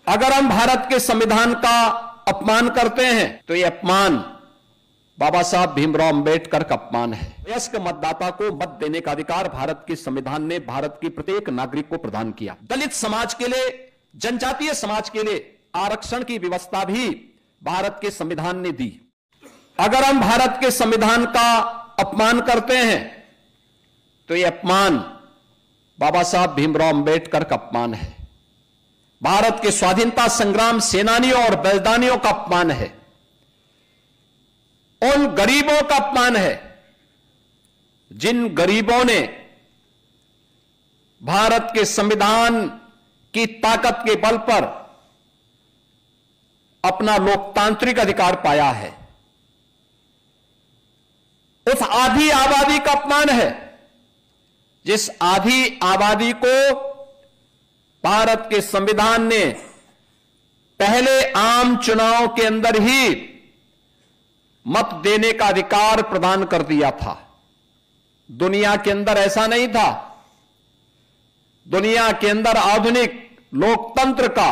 अगर हम भारत के संविधान का अपमान करते हैं तो यह अपमान बाबा साहब भीमराव अंबेडकर का अपमान है। वयस्क मतदाता को मत देने का अधिकार भारत के संविधान ने भारत के प्रत्येक नागरिक को प्रदान किया। दलित समाज के लिए, जनजातीय समाज के लिए आरक्षण की व्यवस्था भी भारत के संविधान ने दी। अगर हम भारत के संविधान का अपमान करते हैं तो यह अपमान बाबा साहब भीमराव अंबेडकर का अपमान है। भारत के स्वाधीनता संग्राम सेनानियों और बलिदानियों का अपमान है। उन गरीबों का अपमान है जिन गरीबों ने भारत के संविधान की ताकत के बल पर अपना लोकतांत्रिक अधिकार पाया है। उस आधी आबादी का अपमान है जिस आधी आबादी को भारत के संविधान ने पहले आम चुनाव के अंदर ही मत देने का अधिकार प्रदान कर दिया था। दुनिया के अंदर ऐसा नहीं था। दुनिया के अंदर आधुनिक लोकतंत्र का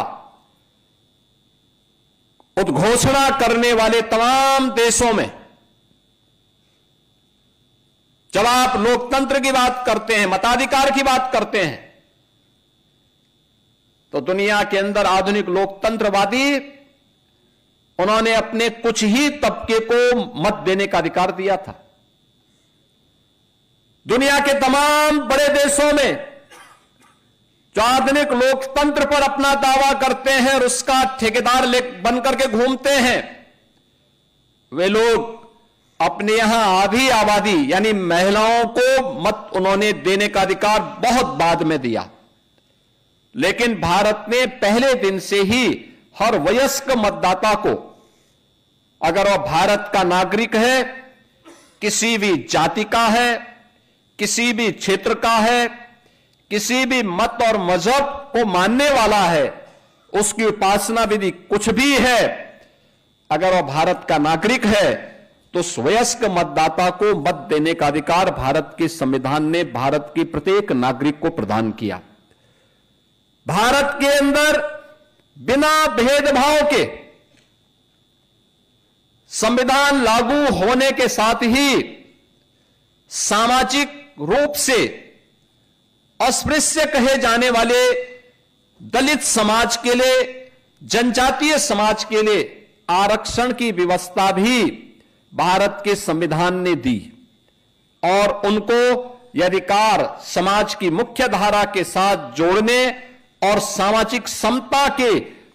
उद्घोषणा करने वाले तमाम देशों में जब आप लोकतंत्र की बात करते हैं, मताधिकार की बात करते हैं, तो दुनिया के अंदर आधुनिक लोकतंत्रवादी उन्होंने अपने कुछ ही तबके को मत देने का अधिकार दिया था। दुनिया के तमाम बड़े देशों में जो आधुनिक लोकतंत्र पर अपना दावा करते हैं और उसका ठेकेदार बनकर के घूमते हैं, वे लोग अपने यहां आधी आबादी यानी महिलाओं को मत उन्होंने देने का अधिकार बहुत बाद में दिया। लेकिन भारत ने पहले दिन से ही हर वयस्क मतदाता को, अगर वह भारत का नागरिक है, किसी भी जाति का है, किसी भी क्षेत्र का है, किसी भी मत और मजहब को मानने वाला है, उसकी उपासना विधि कुछ भी है, अगर वह भारत का नागरिक है तो उस वयस्क मतदाता को मत देने का अधिकार भारत के संविधान ने भारत के प्रत्येक नागरिक को प्रदान किया। भारत के अंदर बिना भेदभाव के संविधान लागू होने के साथ ही सामाजिक रूप से अस्पृश्य कहे जाने वाले दलित समाज के लिए, जनजातीय समाज के लिए आरक्षण की व्यवस्था भी भारत के संविधान ने दी और उनको यह अधिकार समाज की मुख्य धारा के साथ जोड़ने और सामाजिक समता के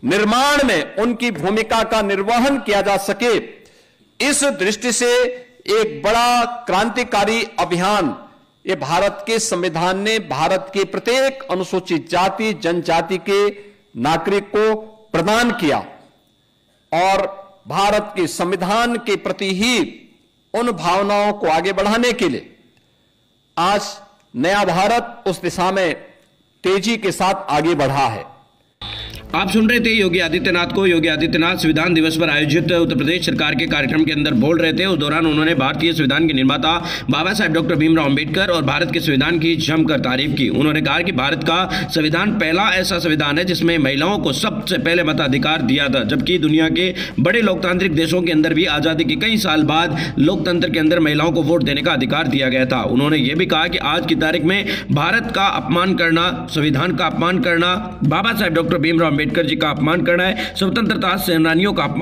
निर्माण में उनकी भूमिका का निर्वहन किया जा सके, इस दृष्टि से एक बड़ा क्रांतिकारी अभियान ये भारत के संविधान ने भारत के प्रत्येक अनुसूचित जाति जनजाति के नागरिक को प्रदान किया। और भारत के संविधान के प्रति ही उन भावनाओं को आगे बढ़ाने के लिए आज नया भारत उस दिशा में तेजी के साथ आगे बढ़ा है। आप सुन रहे थे योगी आदित्यनाथ को। योगी आदित्यनाथ संविधान दिवस पर आयोजित उत्तर प्रदेश सरकार के कार्यक्रम के अंदर बोल रहे थे। उस दौरान उन्होंने भारतीय संविधान के निर्माता बाबा साहेब डॉक्टर भीमराव अंबेडकर और भारत के संविधान की जमकर तारीफ की। उन्होंने कहा कि भारत का संविधान पहला ऐसा संविधान है जिसमें महिलाओं को सबसे पहले मताधिकार दिया था, जबकि दुनिया के बड़े लोकतांत्रिक देशों के अंदर भी आज़ादी के कई साल बाद लोकतंत्र के अंदर महिलाओं को वोट देने का अधिकार दिया गया था। उन्होंने ये भी कहा कि आज की तारीख में भारत का अपमान करना, संविधान का अपमान करना, बाबा साहेब डॉक्टर भीमराव अंबेडकर जी का अपमान करना है, स्वतंत्रता सेनानियों का अपमान